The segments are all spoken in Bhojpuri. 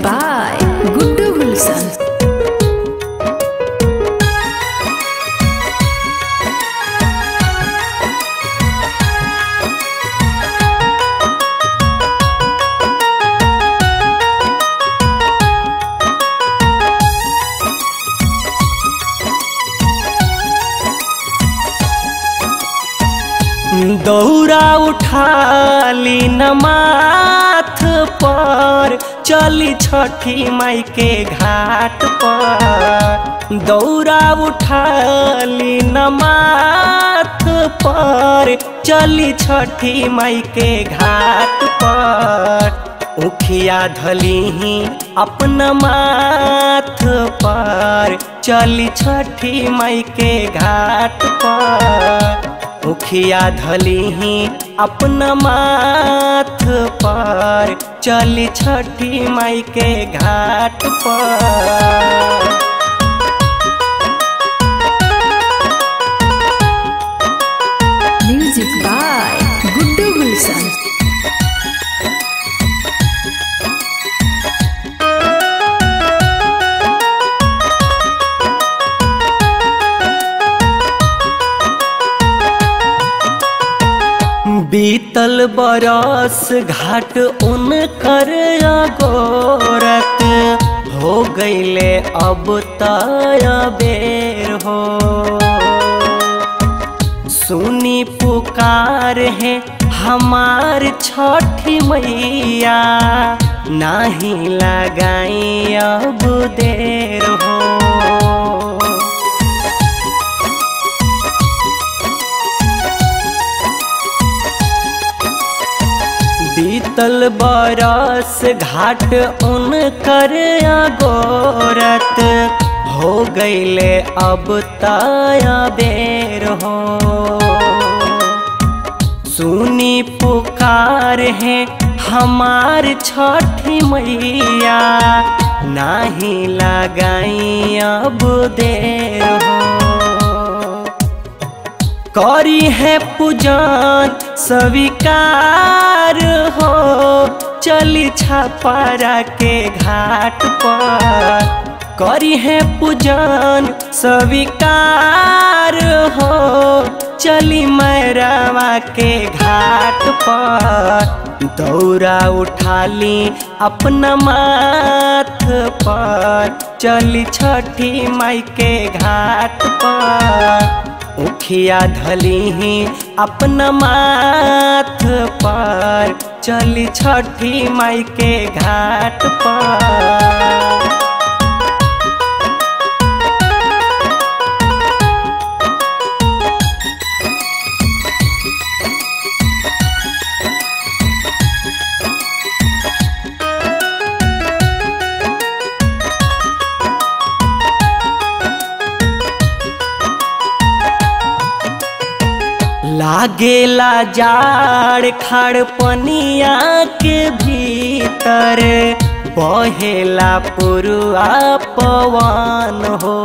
by Guddu Gulshan. दौरा उठाली न माथ पर चली छठी माई के घाट पर। दौरा उठाली न माथ पर चली छठी माई के घाट पर। उखिया धली अपना माथ पर चली छठी माई के घाट पर। उखिया धली अपना माथ पर चली छठी माई के घाट पर। Music by Guddu Gulshan. बीतल बरस घाट उनकर अगोरत हो गईले अब तय बेर हो। सुनी पुकार है हमार छठी मैया नाही लगाई अब देर हो। बीतल बरस घाट उनकर अगोरत हो गईले अब तय बेर हो। सुनी पुकार है हमार छठी मैया नाही लगाई अब देर हो। करी है पूजन स्वीकार हो चली छपारा के घाट पर। करी है पूजन स्वीकार हो चली मैरवा के घाट पर। दौरा उठाली अपना माथ पर चली छठी माई के घाट पर। उखिया धली अपना माथ पर चली छठी माई के घाट पर। लागेला जाड़ खाड़ पनिया के भीतर बहेला पुरुआ पवन हो।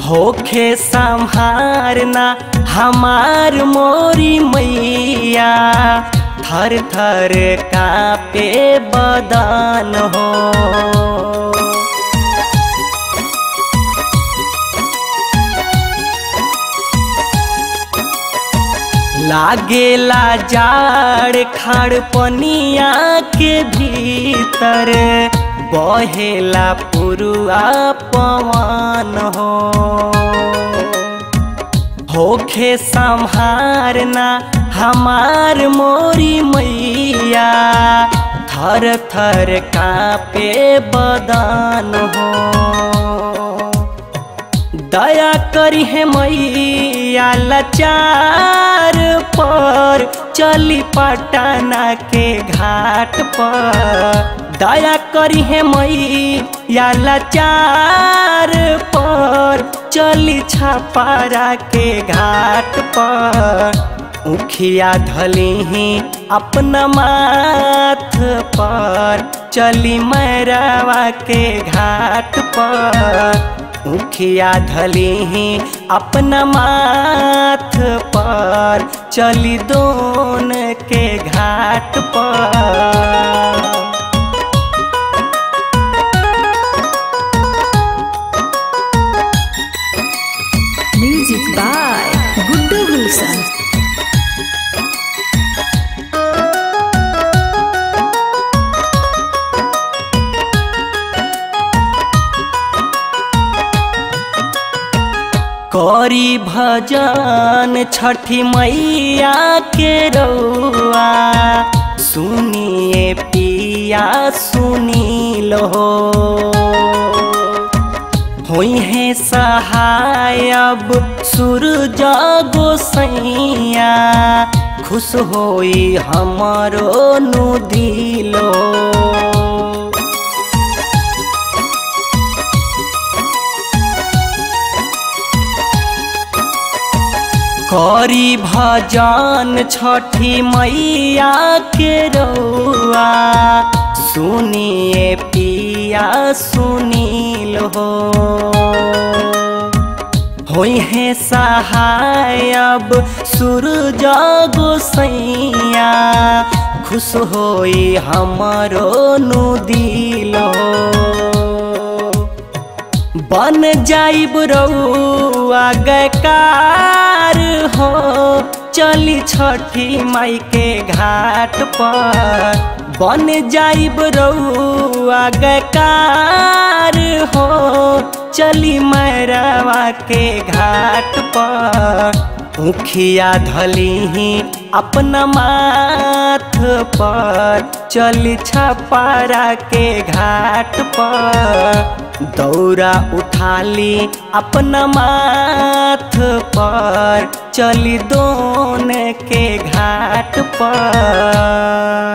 होखे संहारना हमार मोरी मैया थर थर कांपे बदन हो। लागेला जाड़ खाड़ पनिया के भीतर बहेला पुरुआ पवन हो। होखे संहारना हमार मोरी मैया थर थर कांपे बदन हो। दया करी है मैया लाचार पर चली पटना के घाट पर। दया करी है मैया लाचार पर चली छपारा के घाट पर। उखिया धली अपना माथ पर चली मैरवा के घाट पर। उखिया धली अपना माथ पर चली दोन के घाट पर। करी भजन छठी मैया के रउआ सुनिए पिया सुनी लो होई है सहाय अब सूरज गोसैया खुश होई हमारो नु दिलो करी भजन छठी मैया के रउआ सुनिए पिया सुनी लो होई है सहाय अब सूरज गोसैया खुश होई हमारो नु दिलो बन जाइब रउआ गकार हो चली छठी माई के घाट पर बन जाइब रउआ गकार हो चली मैरवा के घाट पर उखिया धली अपना माथ पर चली छपारा के घाट पर दौरा उठाली अपना माथ पर चली दोन के घाट पर।